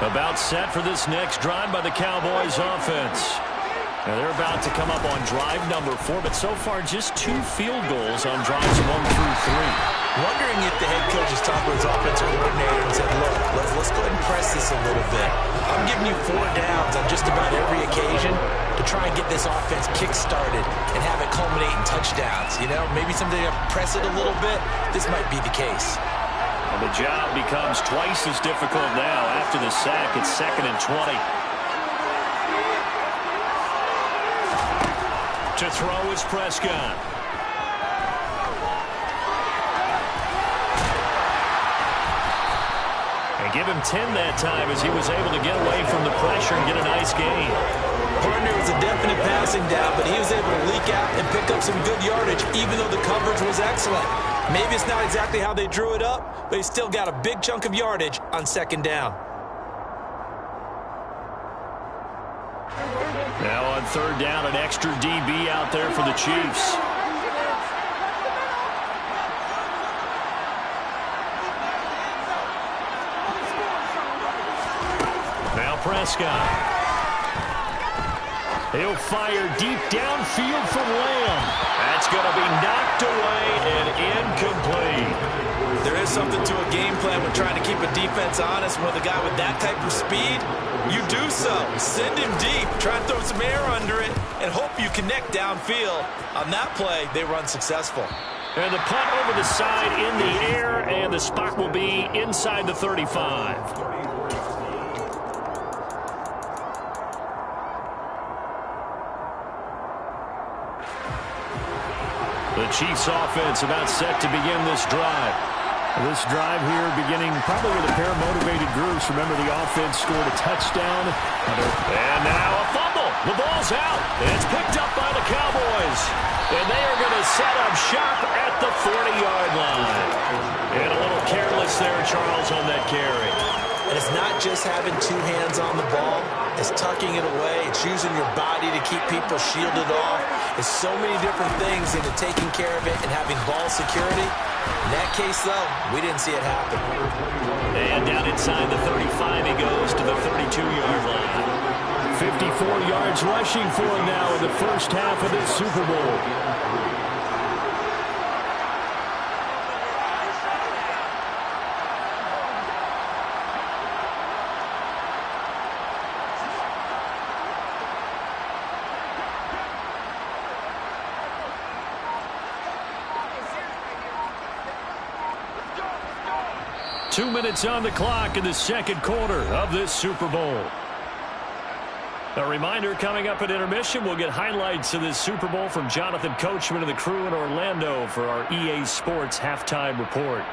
About set for this next drive by the Cowboys offense. Now they're about to come up on drive number 4, but so far just 2 field goals on drives 1 through 3. Wondering if the head coach is talking to his offensive coordinator and said, look, let's go ahead and press this a little bit. I'm giving you 4 downs on just about every occasion to try and get this offense kick-started and have it culminate in touchdowns. You know, maybe someday to press it a little bit. This might be the case. And the job becomes twice as difficult now. After the sack, it's 2nd and 20. To throw is Prescott. And give him 10 that time as he was able to get away from the pressure and get a nice gain. Partner was a definite passing down, but he was able to leak out and pick up some good yardage, even though the coverage was excellent. Maybe it's not exactly how they drew it up, but he still got a big chunk of yardage on 2nd down. Now on 3rd down, an extra DB out there for the Chiefs. Now Prescott. He'll fire deep downfield from Lamb. That's going to be knocked away and incomplete. There is something to a game plan when trying to keep a defense honest. With a guy with that type of speed, you do so. Send him deep. Try and throw some air under it and hope you connect downfield. On that play, they run successful. And the punt over the side in the air, and the spot will be inside the 35. The Chiefs offense about set to begin this drive. This drive here beginning probably with a pair of motivated groups. Remember, the offense scored a touchdown. And now a fumble. The ball's out. It's picked up by the Cowboys. And they are going to set up shop at the 40-yard line. And a little careless there, Charles, on that carry. And it's not just having 2 hands on the ball. It's tucking it away. It's using your body to keep people shielded off. It's so many different things into taking care of it and having ball security. In that case, though, we didn't see it happen. And down inside the 35, he goes to the 32-yard line. 54 yards rushing for him now in the first half of this Super Bowl. 2 minutes on the clock in the second quarter of this Super Bowl. A reminder, coming up at intermission, we'll get highlights of this Super Bowl from Jonathan Coachman and the crew in Orlando for our EA Sports halftime report.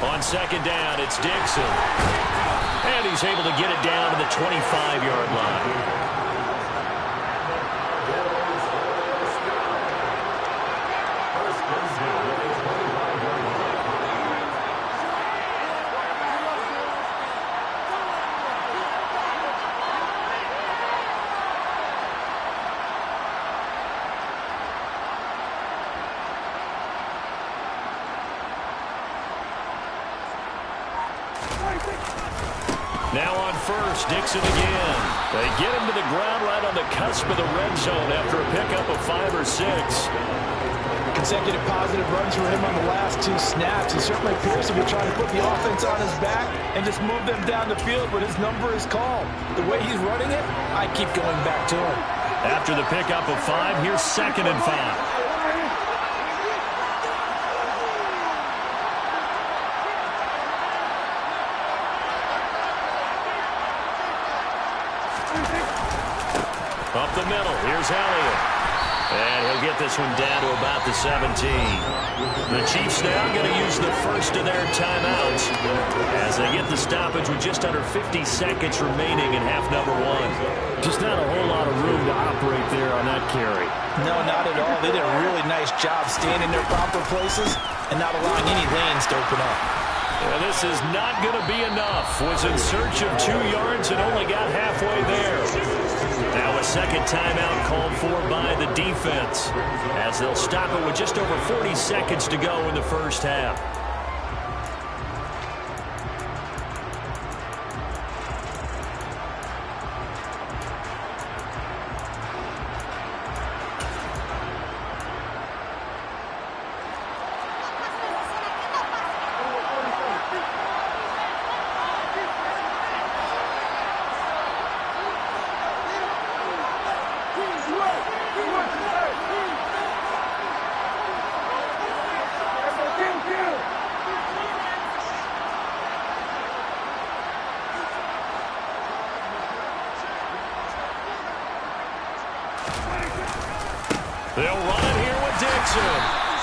On 2nd down, it's Dixon. And he's able to get it down to the 25-yard line. Now on first, Dixon again. They get him to the ground right on the cusp of the red zone after a pickup of 5 or 6. Consecutive positive runs for him on the last 2 snaps. He certainly appears to be trying to put the offense on his back and just move them down the field when his number is called. The way he's running it, I keep going back to him. After the pickup of 5, here's 2nd and 5. Up the middle, here's Elliott. And he'll get this one down to about the 17. The Chiefs now going to use the first of their timeouts as they get the stoppage with just under 50 seconds remaining in half number 1. Just not a whole lot of room to operate separate there on that carry. No, not at all. They did a really nice job staying in their proper places and not allowing any lanes to open up. Yeah, this is not going to be enough. Was in search of 2 yards and only got halfway there. Now a second timeout called for by the defense, as they'll stop it with just over 40 seconds to go in the first half. They'll run it here with Dixon.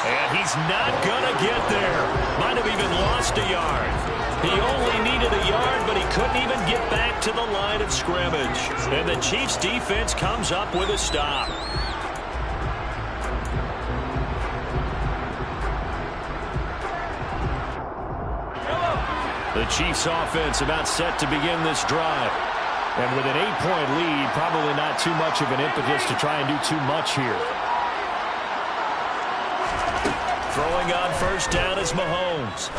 And he's not going to get there. Might have even lost a yard. He only needed a yard, but he couldn't even get back to the line of scrimmage. And the Chiefs' defense comes up with a stop. The Chiefs' offense about set to begin this drive. And with an 8-point lead, probably not too much of an impetus to try and do too much here. Throwing on first down is Mahomes.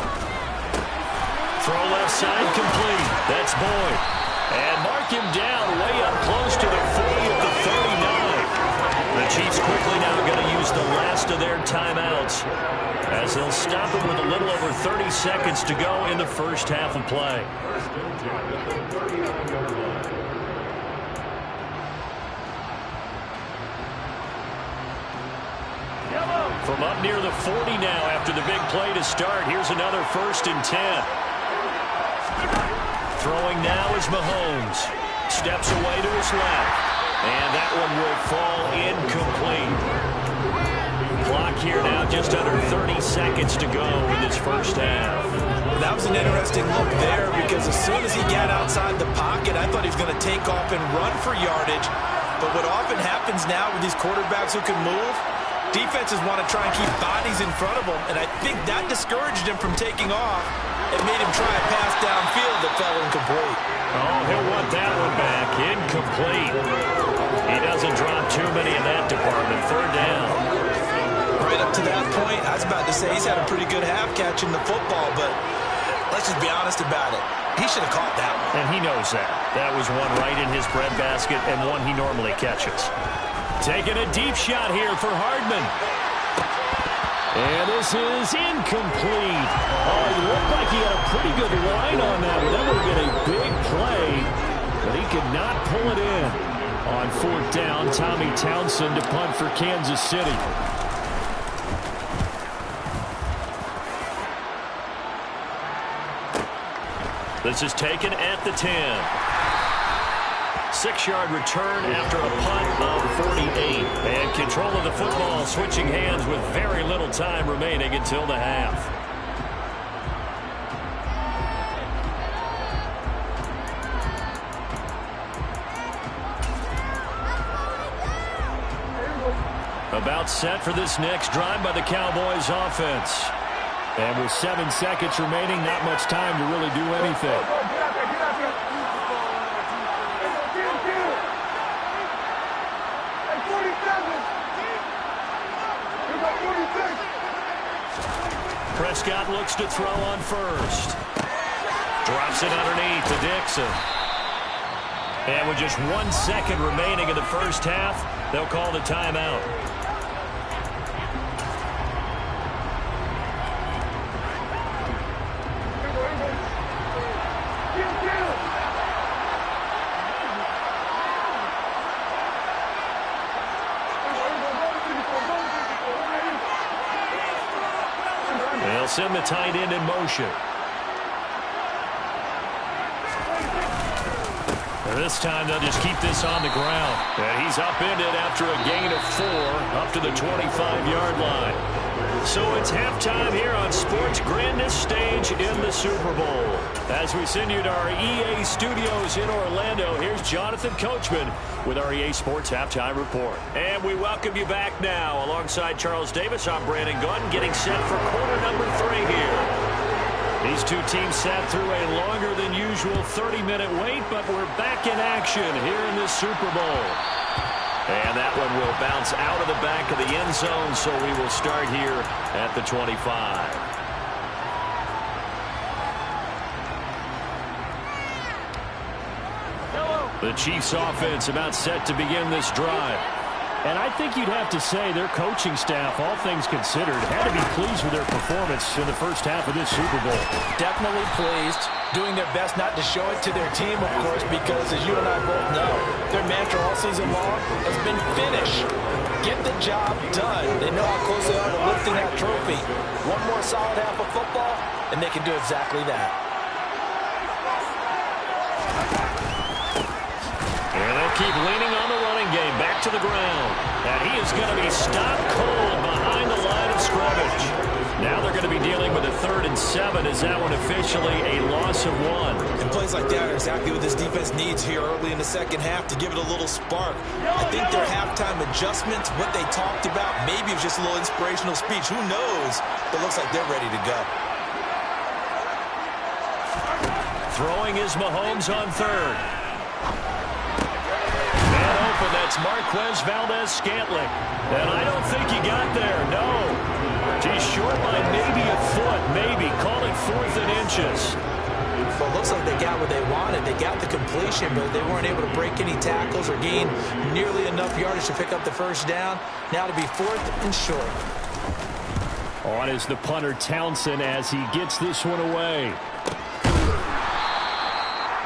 Throw left side complete. That's Boyd. And mark him down way up close to the 40 at the 39. The Chiefs quickly now going to use the last of their timeouts, as they'll stop it with a little over 30 seconds to go in the first half of play. From up near the 40 now after the big play to start. Here's another 1st and 10. Throwing now is Mahomes. Steps away to his left. And that one will fall incomplete. Clock here now just under 30 seconds to go in this first half. That was an interesting look there, because as soon as he got outside the pocket, I thought he was going to take off and run for yardage. But what often happens now with these quarterbacks who can move, defenses want to try and keep bodies in front of them, and I think that discouraged him from taking off and made him try a pass downfield that fell incomplete. Oh, he'll want that one back. Incomplete. He doesn't drop too many in that department. 3rd down. Right up to that point, I was about to say he's had a pretty good half catching the football, but let's just be honest about it. He should have caught that one. And he knows that. That was one right in his breadbasket and one he normally catches. Taking a deep shot here for Hardman. And this is incomplete. Oh, it looked like he had a pretty good line on that one. That would have been a big play, but he could not pull it in. On 4th down, Tommy Townsend to punt for Kansas City. This is taken at the 10. 6-yard return after a punt of 48. And control of the football switching hands with very little time remaining until the half. About set for this next drive by the Cowboys offense. And with 7 seconds remaining, not much time to really do anything. Prescott looks to throw on first. Drops it underneath to Dixon. And with just 1 second remaining in the first half, they'll call the timeout. They'll send the tight end in motion. This time they'll just keep this on the ground. And he's upended after a gain of 4 up to the 25-yard line. So it's halftime here on sports' grandest stage in the Super Bowl. As we send you to our EA studios in Orlando, here's Jonathan Coachman with our EA Sports Halftime Report. And we welcome you back now. Alongside Charles Davis, I'm Brandon Gunn, getting set for quarter number 3 here. These two teams sat through a longer than usual 30-minute wait, but we're back in action here in this Super Bowl. And that one will bounce out of the back of the end zone, so we will start here at the 25. The Chiefs offense about set to begin this drive. And I think you'd have to say their coaching staff, all things considered, had to be pleased with their performance in the first half of this Super Bowl. Definitely pleased. Doing their best not to show it to their team, of course, because as you and I both know, their mantra all season long has been finish. Get the job done. They know how close they are to lifting that trophy. One more solid half of football, and they can do exactly that. And they'll keep leaning on the running game back to the ground. And he is going to be stopped cold behind the line of scrimmage. Now they're going to be dealing with a 3rd and 7. Is that one officially a loss of 1? And plays like that are exactly what this defense needs here early in the second half to give it a little spark. I think their halftime adjustments, what they talked about, maybe it was just a little inspirational speech. Who knows? But it looks like they're ready to go. Throwing is Mahomes on 3rd. Open, that's Marquez Valdez-Scantling. And I don't think he got there, no. He's short by maybe a foot, maybe. Call it 4th and inches. Well, it looks like they got what they wanted. They got the completion, but they weren't able to break any tackles or gain nearly enough yardage to pick up the first down. Now to be 4th and short. On is the punter Townsend as he gets this one away.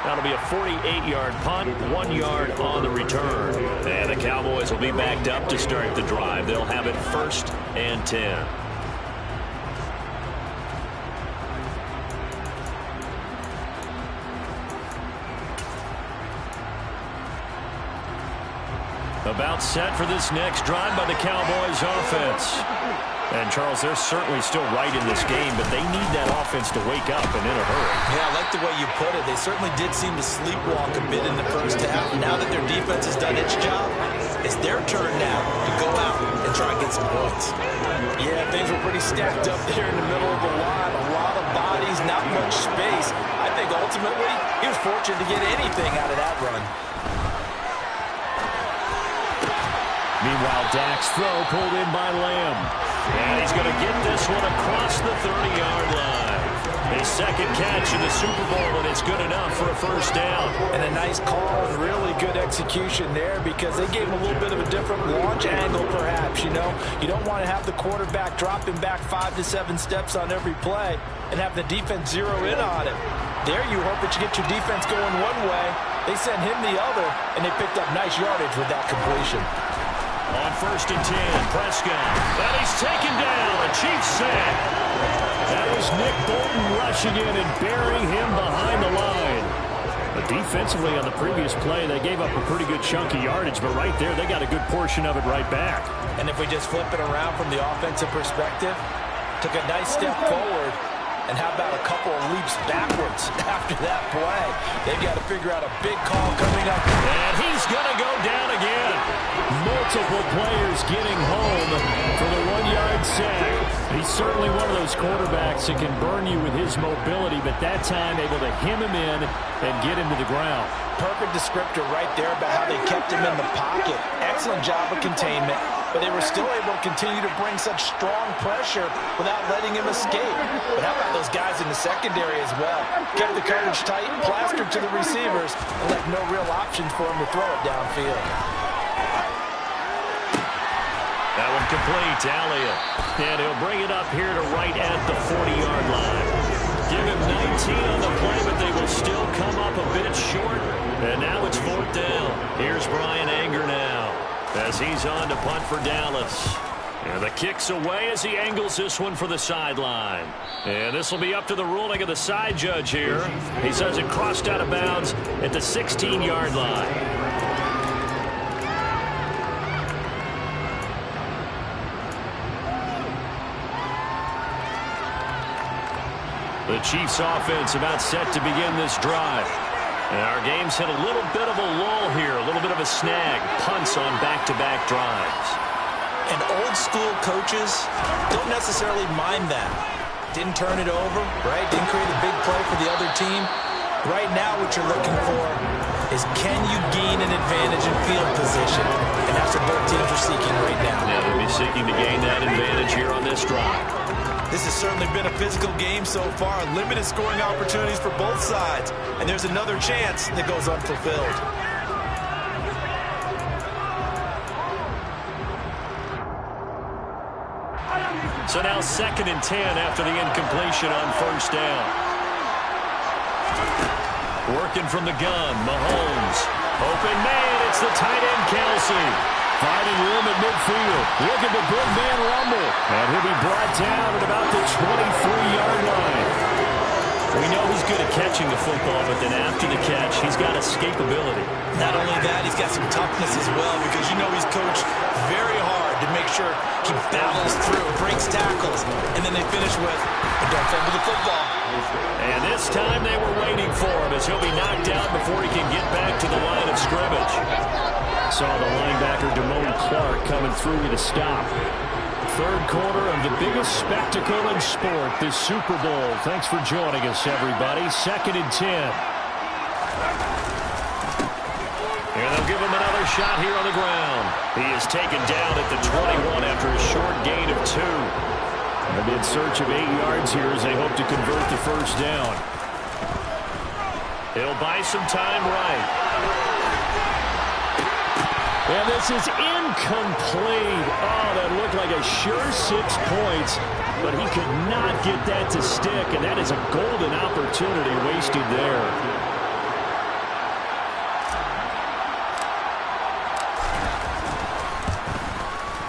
That'll be a 48-yard punt, 1 yard on the return. And the Cowboys will be backed up to start the drive. They'll have it 1st and 10. About set for this next drive by the Cowboys offense. And, Charles, they're certainly still right in this game, but they need that offense to wake up and in a hurry. Yeah, I like the way you put it. They certainly did seem to sleepwalk a bit in the first half. Now that their defense has done its job, it's their turn now to go out and try and get some points. Yeah, things were pretty stacked up there in the middle of the line. A lot of bodies, not much space. I think ultimately he was fortunate to get anything out of that run. Meanwhile, Dak's throw pulled in by Lamb. And he's going to get this one across the 30-yard line. His second catch in the Super Bowl, and it's good enough for a first down. And a nice call and really good execution there because they gave him a little bit of a different launch angle, perhaps. You know, you don't want to have the quarterback dropping back 5 to 7 steps on every play and have the defense zero in on him. There you hope that you get your defense going one way. They sent him the other, and they picked up nice yardage with that completion. On 1st and 10, Prescott. And he's taken down. A Chiefs sack. That was Nick Bolton rushing in and burying him behind the line. But defensively on the previous play, they gave up a pretty good chunk of yardage, but right there, they got a good portion of it right back. And if we just flip it around from the offensive perspective, took a nice step forward, and how about a couple of leaps backwards after that play? They've got to figure out a big call coming up. And he's going to go down again. Multiple players getting home for the 1-yard sack. He's certainly one of those quarterbacks that can burn you with his mobility, but that time able to hem him in and get him to the ground. Perfect descriptor right there about how they kept him in the pocket. Excellent job of containment, but they were still able to continue to bring such strong pressure without letting him escape. But how about those guys in the secondary as well? Kept the coverage tight, plastered to the receivers, and left no real options for him to throw it downfield. That one complete to Elliott. And he'll bring it up here to right at the 40-yard line. Give him 19 on the play, but they will still come up a bit short. And now it's 4th down. Here's Brian Anger now as he's on to punt for Dallas. And the kick's away as he angles this one for the sideline. And this will be up to the ruling of the side judge here. He says it crossed out of bounds at the 16-yard line. The Chiefs offense about set to begin this drive. And our game's hit a little bit of a lull here, a little bit of a snag. Punts on back-to-back drives. And old school coaches don't necessarily mind that. Didn't turn it over, right? Didn't create a big play for the other team. Right now what you're looking for is can you gain an advantage in field position? And that's what both teams are seeking right now. Yeah, they'll be seeking to gain that advantage here on this drive. This has certainly been a physical game so far. Limited scoring opportunities for both sides. And there's another chance that goes unfulfilled. So now 2nd and 10 after the incompletion on first down. Working from the gun, Mahomes. Open man, it's the tight end, Kelsey. Finding room at midfield. Looking to big man rumble. And he'll be brought down at about the 23-yard line. We know he's good at catching the football, but then after the catch, he's got escapability. Not only that, he's got some toughness as well, because you know he's coached very hard to make sure he battles through, breaks tackles, and then they finish with, don't fumble the football. And this time they were waiting for him as he'll be knocked out before he can get back to the line of scrimmage. Saw the linebacker Damone Clark coming through with a stop. Third quarter of the biggest spectacle in sport, the Super Bowl. Thanks for joining us, everybody. 2nd and 10. And they'll give him another shot here on the ground. He is taken down at the 21 after a short gain of 2. They'll be in search of 8 yards here as they hope to convert the first down. He'll buy some time right. And this is incomplete. Oh, that looked like a sure 6 points, but he could not get that to stick, and that is a golden opportunity wasted there.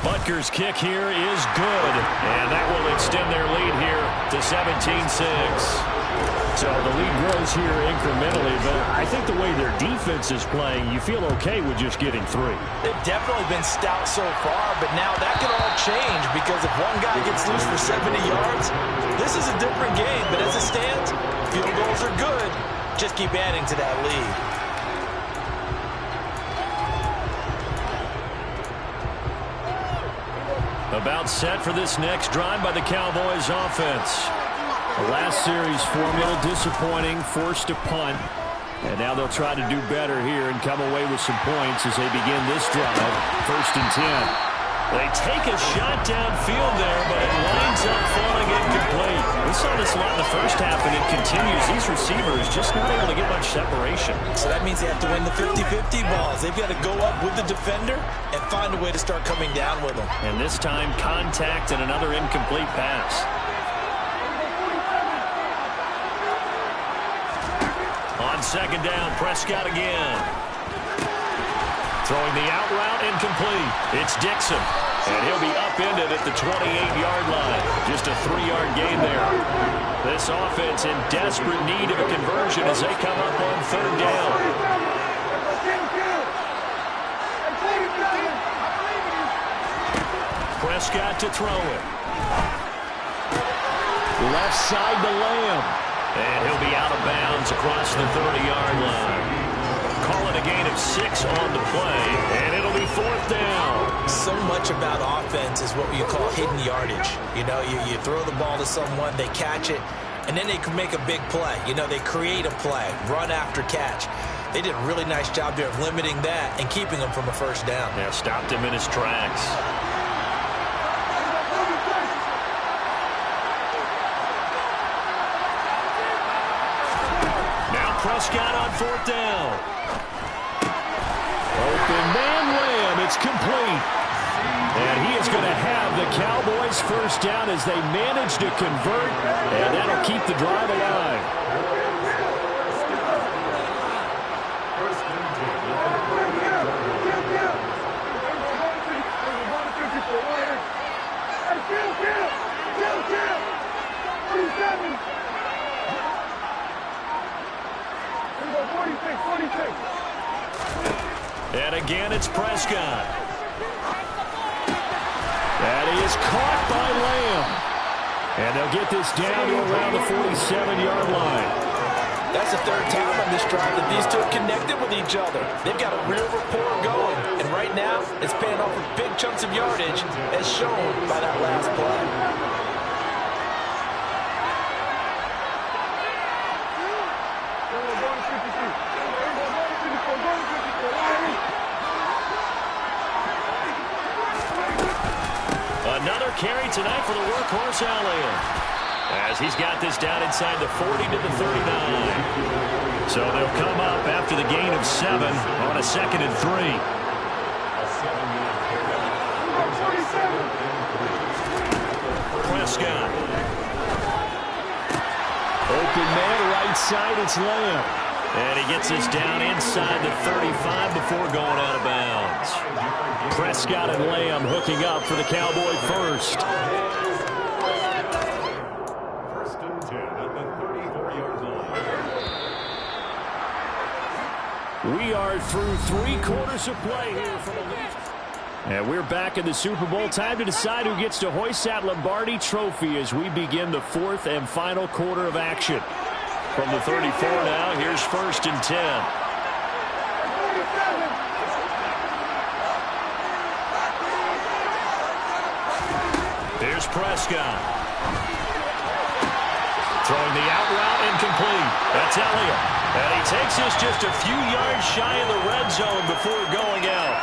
Butker's kick here is good, and that will extend their lead here to 17-6. So the lead grows here incrementally, but I think the way their defense is playing, you feel okay with just getting 3. They've definitely been stout so far, but now that could all change because if one guy gets loose for 70 yards, this is a different game. But as it stands, field goals are good. Just keep adding to that lead. About set for this next drive by the Cowboys offense. The last series for him, a little disappointing, forced a punt. And now they'll try to do better here and come away with some points as they begin this drive. 1st and 10. They take a shot downfield there, but it winds up falling incomplete. We saw this a lot in the first half, and it continues. These receivers just not able to get much separation. So that means they have to win the 50-50 balls. They've got to go up with the defender and find a way to start coming down with them. And this time, contact and another incomplete pass. On 2nd down, Prescott again. Throwing the out route, incomplete. It's Dixon. And he'll be upended at the 28-yard line. Just a 3-yard gain there. This offense in desperate need of a conversion as they come up on 3rd down. Prescott to throw it. Left side to Lamb. And he'll be out of bounds across the 30-yard line. Call it a gain of 6 on the play, and it'll be 4th down. So much about offense is what you call hidden yardage. You know, you throw the ball to someone, they catch it, and then they can make a big play. You know, they create a play, run after catch. They did a really nice job there of limiting that and keeping him from a first down. Yeah, stopped him in his tracks. Prescott on 4th down. Open man, Lamb. It's complete. And he is going to have the Cowboys first down as they manage to convert. And that'll keep the drive alive. And again, it's Prescott. That is caught by Lamb. And they'll get this down to around the 47-yard line. That's the third time on this drive that these two have connected with each other. They've got a real rapport going. And right now, it's paying off with big chunks of yardage, as shown by that last play. Another carry tonight for the workhorse Elliott, as he's got this down inside the 40 to the 39. So they'll come up after the gain of 7 on a 2nd and 3. Prescott. Open man, right side, it's Lamb. And he gets this down inside the 35 before going out of bounds. Prescott and Lamb hooking up for the Cowboy first. First and 10 at the 34-yard line. We are through 3 quarters of play here from the lead. And we're back in the Super Bowl. Time to decide who gets to hoist that Lombardi trophy as we begin the 4th and final quarter of action. From the 34 now, here's 1st and 10. Here's Prescott. Throwing the out route incomplete. That's Elliott. And he takes this just a few yards shy of the red zone before going out.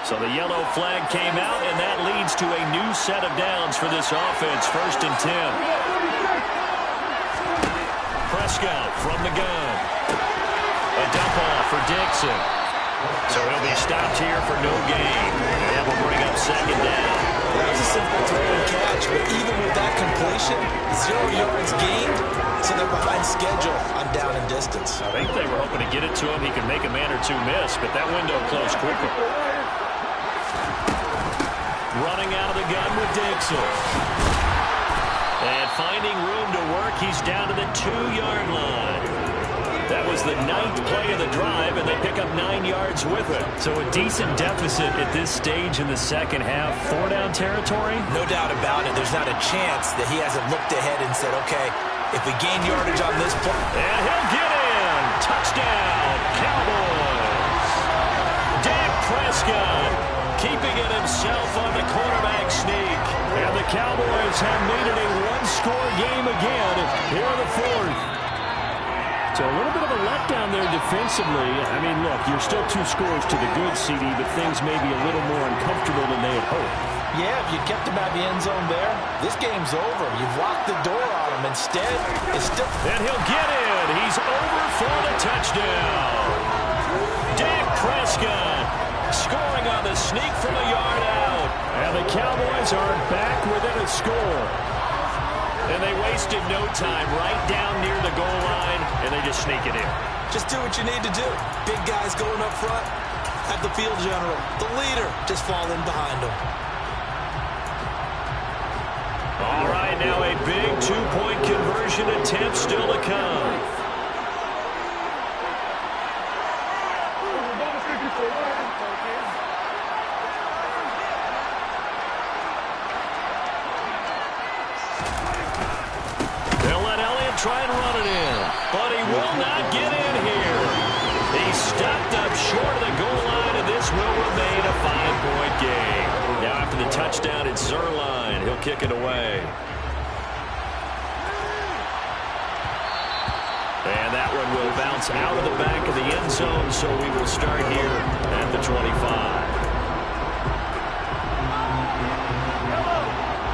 So the yellow flag came out, and that leads to a new set of downs for this offense. 1st and 10. Prescott from the gun. A dump off for Dixon. So he'll be stopped here for no gain. And that will bring up 2nd down. That was a simple throw and catch, but even with that completion, 0 yards gained, so they're behind schedule on down and distance. I think they were hoping to get it to him. He could make a man or two miss, but that window closed quickly. Running out of the gun with Dixon. And finding room to work, he's down to the 2-yard line. That was the 9th play of the drive, and they pick up 9 yards with it. So a decent deficit at this stage in the second half. 4-down territory? No doubt about it. There's not a chance that he hasn't looked ahead and said, okay, if we gain yardage on this play. And he'll get in. Touchdown, Cowboys. Dak Prescott keeping it himself on the quarterback sneak. And the Cowboys have made it a 1-score game again here in the 4th. So a little bit of a letdown there defensively. I mean, look, you're still 2 scores to the good, CD, but things may be a little more uncomfortable than they had hoped. Yeah, if you kept him out of the end zone there, this game's over. You've locked the door on him. Instead, it's still... And he'll get in. He's over for the touchdown. Dak Prescott scoring on the sneak from a yard out. And the Cowboys are back within a score. And they wasted no time right down near the goal line, and they just sneak it in. Just do what you need to do. Big guys going up front. Have the field general, the leader, just fall in behind him. All right, now a big 2-point conversion attempt still to come. Try and run it in, but he will not get in here. He's stopped up short of the goal line, and this will remain a 5-point game. Now after the touchdown, it's Zuerlein. He'll kick it away. And that one will bounce out of the back of the end zone, so we will start here at the 25.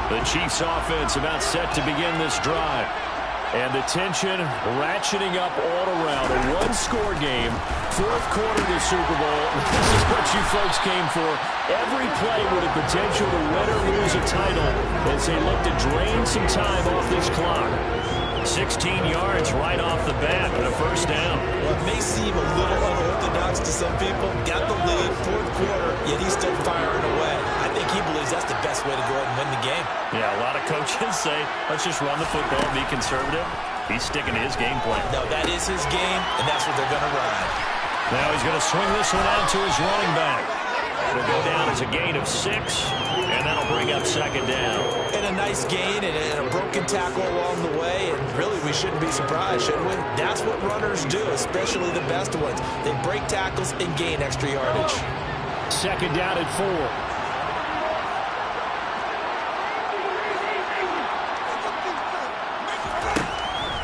The Chiefs offense about set to begin this drive. And the tension ratcheting up all around. A 1-score game, 4th quarter of the Super Bowl. This is what you folks came for. Every play with a potential to win or lose a title as they look to drain some time off this clock. 16 yards right off the bat and a 1st down. Well, it may seem a little unorthodox to some people. Got the lead, 4th quarter, yet he's still firing away. I think he believes that's the best way to go ahead and win the game. Yeah, a lot of coaches say, let's just run the football, be conservative. He's sticking to his game plan. No, that is his game, and that's what they're going to ride. Now he's going to swing this one out to his running back. It'll go down as a gain of 6, and that'll bring up second down. And a nice gain and a broken tackle along the way, and really we shouldn't be surprised, should we? That's what runners do, especially the best ones. They break tackles and gain extra yardage. Second down at 4.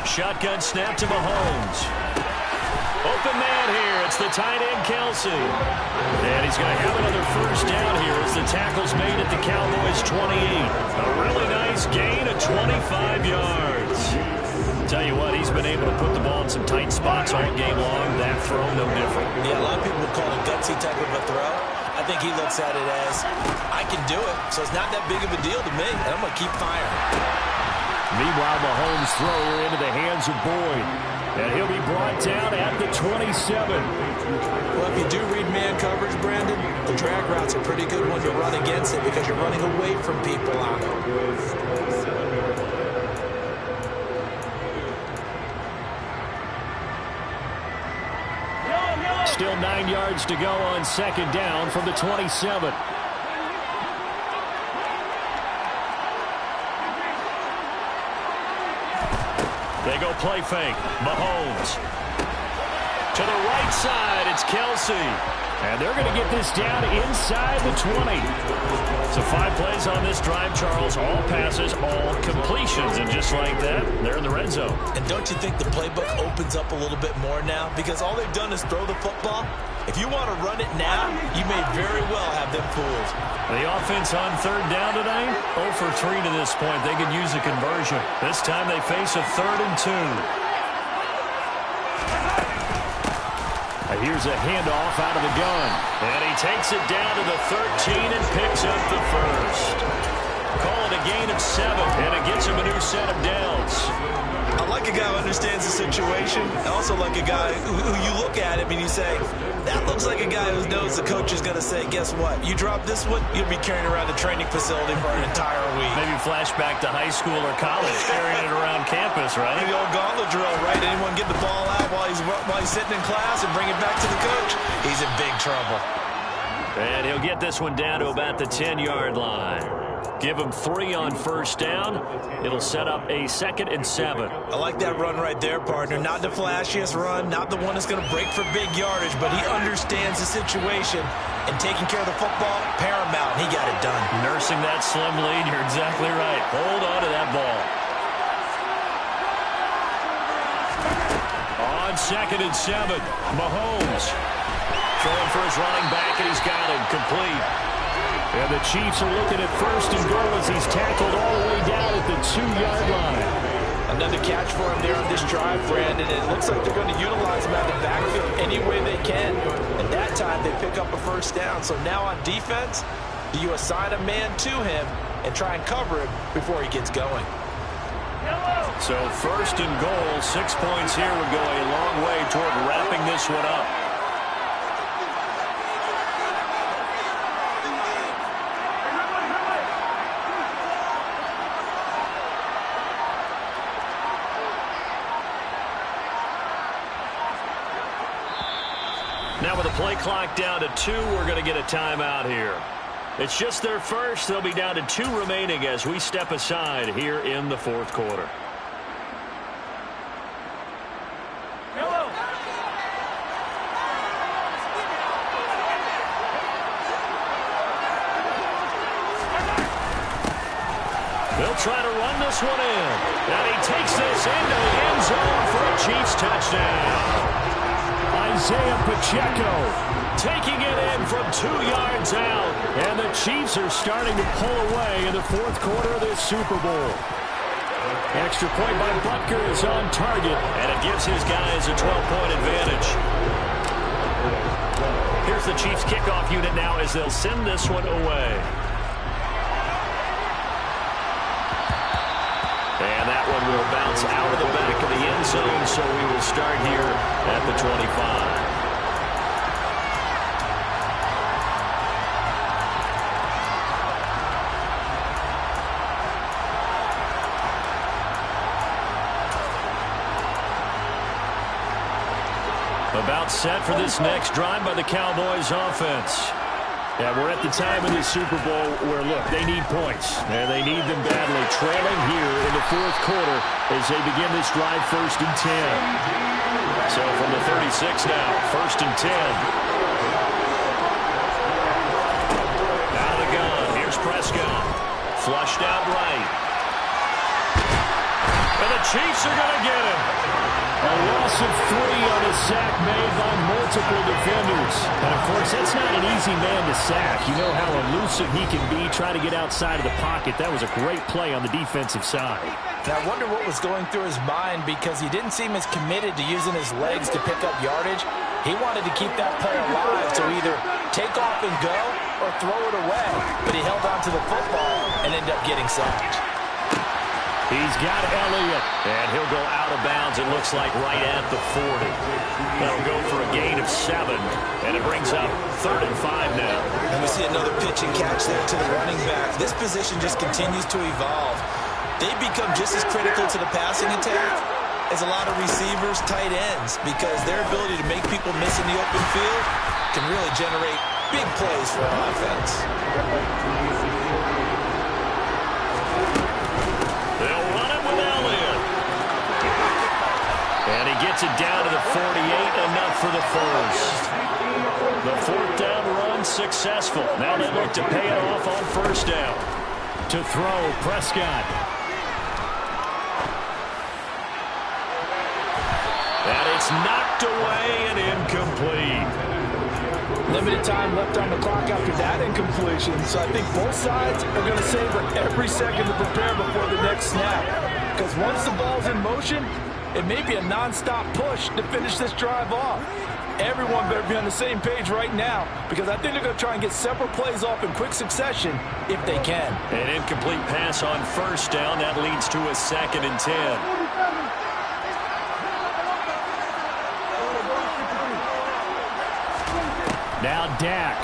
Shotgun snap to Mahomes. Open man here. It's the tight end, Kelsey. And he's going to have another first down here as the tackle's made at the Cowboys' 28. A really nice gain of 25 yards. Tell you what, he's been able to put the ball in some tight spots all game long. That throw, no different. Yeah, a lot of people would call it a gutsy type of a throw. I think he looks at it as, I can do it, so it's not that big of a deal to me, and I'm going to keep firing. Meanwhile, Mahomes' throw into the hands of Boyd. And he'll be brought down at the 27. Well, if you do read man coverage, Brandon, the drag route's a pretty good one to run against it because you're running away from people on it. Still 9 yards to go on second down from the 27. They go play fake. Mahomes. To the right side, it's Kelsey. And they're going to get this down inside the 20. So 5 plays on this drive, Charles. All passes, all completions. And just like that, they're in the red zone. And don't you think the playbook opens up a little bit more now? Because all they've done is throw the football. If you want to run it now, you may very well have them fooled. The offense on third down today, 0 for 3 to this point. They could use a conversion. This time they face a 3rd and 2. Here's a handoff out of the gun. And he takes it down to the 13 and picks up the first. Call it a gain of 7, and it gets him a new set of downs. I like a guy who understands the situation. I also like a guy who you look at him and you say, that looks like a guy who knows the coach is going to say, guess what? You drop this one, you'll be carrying around the training facility for an entire week. Maybe flashback to high school or college, carrying it around campus, right? The old gauntlet drill, right? Anyone get the ball out while he's sitting in class and bring it back to the coach? He's in big trouble. And he'll get this one down to about the 10-yard line. Give him 3 on first down. It'll set up a 2nd and 7. I like that run right there, partner. Not the flashiest run, not the one that's going to break for big yardage, but he understands the situation, and taking care of the football, paramount. He got it done. Nursing that slim lead, you're exactly right. Hold on to that ball. On 2nd and 7, Mahomes throwing for his running back, and he's got him complete. And the Chiefs are looking at 1st and goal as he's tackled all the way down at the 2-yard line. Another catch for him there on this drive, Brandon. It looks like they're going to utilize him out of the backfield any way they can. And that time they pick up a first down. So now on defense, do you assign a man to him and try and cover him before he gets going? So 1st and goal, 6 points here would go a long way toward wrapping this one up. Now with the play clock down to 2, we're going to get a timeout here. It's just their first. They'll be down to 2 remaining as we step aside here in the 4th quarter. They'll try to run this one in. And he takes this into the end zone for a Chiefs touchdown. Isaiah Pacheco taking it in from 2 yards out. And the Chiefs are starting to pull away in the 4th quarter of this Super Bowl. Extra point by Butker is on target, and it gives his guys a 12-point advantage. Here's the Chiefs kickoff unit now as they'll send this one away. And that one will bounce out of the back of the end zone, so we will start here at the 25. About set for this next drive by the Cowboys offense. Yeah, we're at the time in the Super Bowl where, look, they need points, and they need them badly. Trailing here in the fourth quarter as they begin this drive, 1st and 10. So from the 36 now, 1st and 10. Out of the gun, here's Prescott. Flushed out right. And the Chiefs are going to get him. A loss of 3 on a sack made by multiple defenders. And, of course, that's not an easy man to sack. You know how elusive he can be, try to get outside of the pocket. That was a great play on the defensive side. And I wonder what was going through his mind because he didn't seem as committed to using his legs to pick up yardage. He wanted to keep that play alive, so either take off and go or throw it away. But he held on to the football and ended up getting sacked. He's got Elliott, and he'll go out of bounds, it looks like, right at the 40. That'll go for a gain of 7, and it brings up 3rd and 5 now. And we see another pitch and catch there to the running back. This position just continues to evolve. They become just as critical to the passing attack as a lot of receivers, tight ends, because their ability to make people miss in the open field can really generate big plays for an offense. They'll run it with Elliott. And he gets it down to the 48, enough for the first. The 4th down run successful. Now they look to pay it off on 1st down. To throw, Prescott. And it's knocked away and incomplete. Limited time left on the clock after that incompletion, so I think both sides are going to savor every second to prepare before the next snap. Because once the ball's in motion, it may be a non-stop push to finish this drive off. Everyone better be on the same page right now because I think they're going to try and get several plays off in quick succession if they can. An incomplete pass on 1st down. That leads to a 2nd and 10. Now Dak.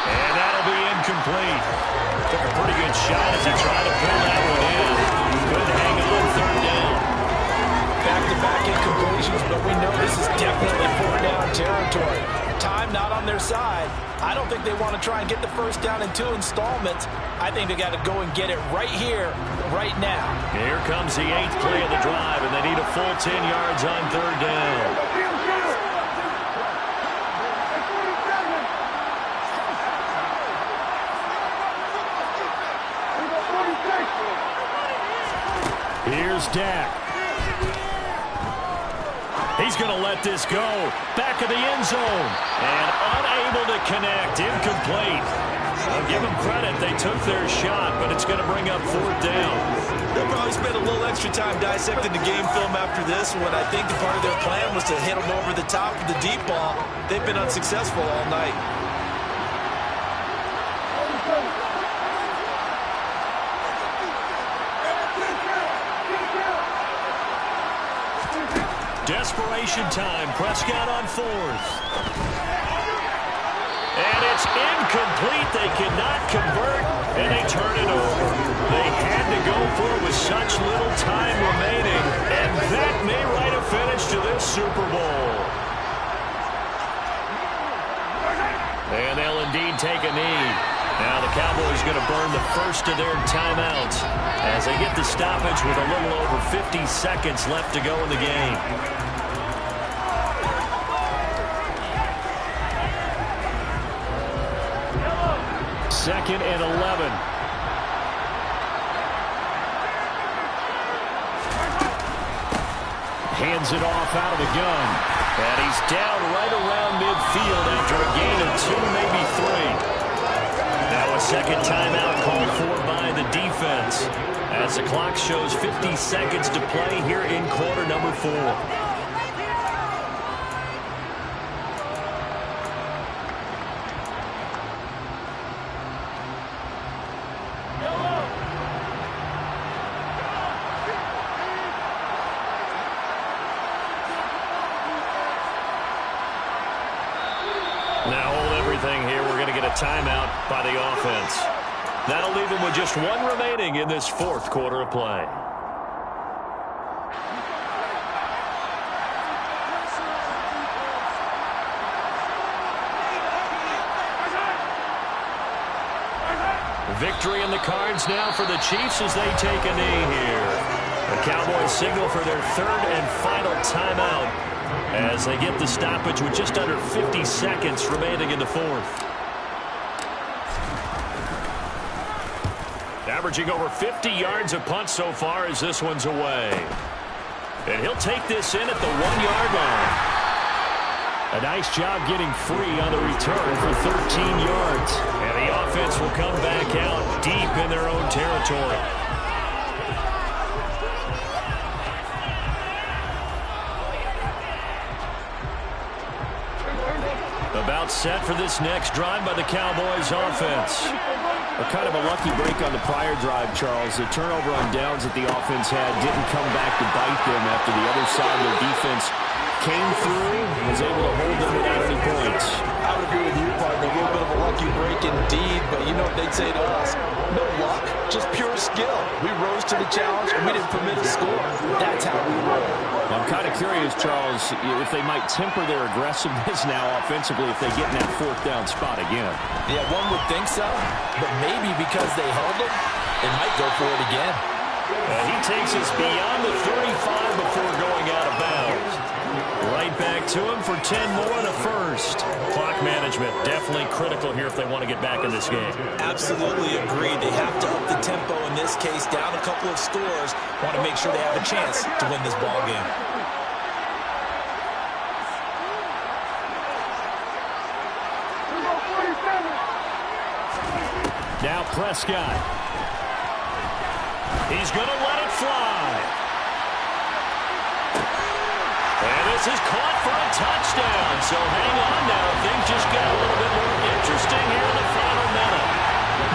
And that'll be incomplete. Took a pretty good shot as he tried to pull that one in. Couldn't hang on 3rd down. Back-to-back incompletions, but we know this is definitely 4th down territory. Time not on their side. I don't think they want to try and get the 1st down in 2 installments. I think they got to go and get it right here, right now. Here comes the 8th play of the drive, and they need a full 10 yards on 3rd down. Here's Dak. He's going to let this go. Back of the end zone. And unable to connect. Incomplete. I'll give them credit. They took their shot, but it's going to bring up 4th down. They'll probably spend a little extra time dissecting the game film after this when I think the part of their plan was to hit them over the top of the deep ball. They've been unsuccessful all night. Desperation time. Prescott on 4th. And it's incomplete. They cannot convert, and they turn it over. They had to go for it with such little time remaining, and that may write a finish to this Super Bowl. And they'll indeed take a knee. Now the Cowboys going to burn the first of their timeouts as they get the stoppage with a little over 50 seconds left to go in the game. Second and 11. Hands it off out of the gun. And he's down right around midfield after a gain of 2, maybe 3. Now a second timeout called for by the defense as the clock shows 50 seconds to play here in quarter number 4. Now hold everything here. We're going to get a timeout by the offense. That'll leave them with just 1 remaining in this 4th quarter of play. Victory in the cards now for the Chiefs as they take a knee here. The Cowboys signal for their third and final timeout as they get the stoppage with just under 50 seconds remaining in the fourth. Averaging over 50 yards a punt so far as this one's away. And he'll take this in at the 1-yard line. A nice job getting free on the return for 13 yards. And the offense will come back out deep in their own territory. About set for this next drive by the Cowboys offense. Kind of a lucky break on the prior drive, Charles. The turnover on downs that the offense had didn't come back to bite them after the other side of their defense came through and was able to hold them without any points. I would agree with you, partner. A little bit of a lucky break indeed, but you know what they'd say to us? No luck, just pure skill. We rose to the challenge, and we didn't permit a score. That's how we roll. I'm kind of curious, Charles, if they might temper their aggressiveness now offensively if they get in that fourth down spot again. Yeah, one would think so, but maybe because they held them, they might go for it again. And he takes us beyond the 35 before going out of bounds. Right back to him for 10 more and a first. Clock management definitely critical here if they want to get back in this game. Absolutely agreed. They have to up the tempo in this case, down a couple of scores. Want to make sure they have a chance to win this ball game. Now Prescott. He's going to let it fly. And this is caught for a touchdown. So hang on now. Things just got a little bit more interesting here in the final minute.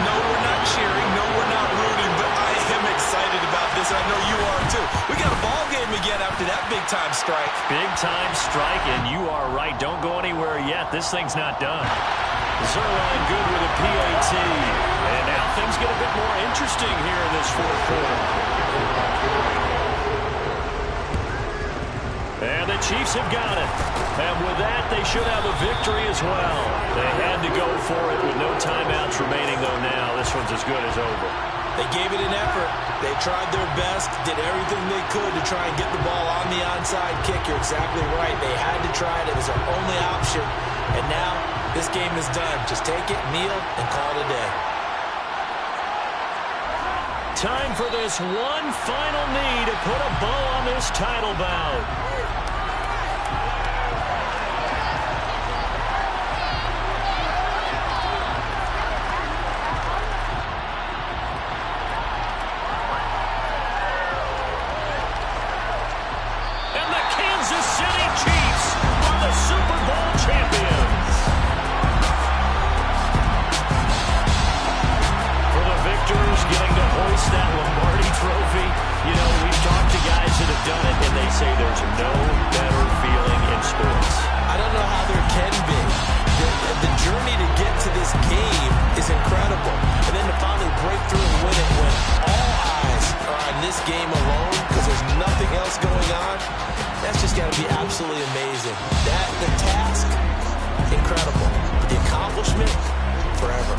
No, we're not cheering. No, we're not rooting. But I am excited about this. I know you are too. We got a ball game again after that big-time strike. Big-time strike, and you are right. Don't go anywhere yet. This thing's not done. Zuerlein good with a PAT. And now things get a bit more interesting here in this fourth quarter. And the Chiefs have got it. And with that, they should have a victory as well. They had to go for it with no timeouts remaining, though, now. This one's as good as over. They gave it an effort. They tried their best, did everything they could to try and get the ball on the onside kick. You're exactly right. They had to try it. It was their only option. And now, this game is done. Just take it, kneel, and call it a day. Time for this one final knee to put a bow on this title bout. And the Kansas City Chiefs are the Super Bowl champions. For the victors getting to hoist that Lombardi trophy, you know, we've talked to guys that have done it, and they say there's no better feeling in sports. I don't know how there can be. The journey to get to this game is incredible. And then to finally break through and win it when all eyes are on this game alone because there's nothing else going on, that's just got to be absolutely amazing. The task, incredible. The accomplishment, forever.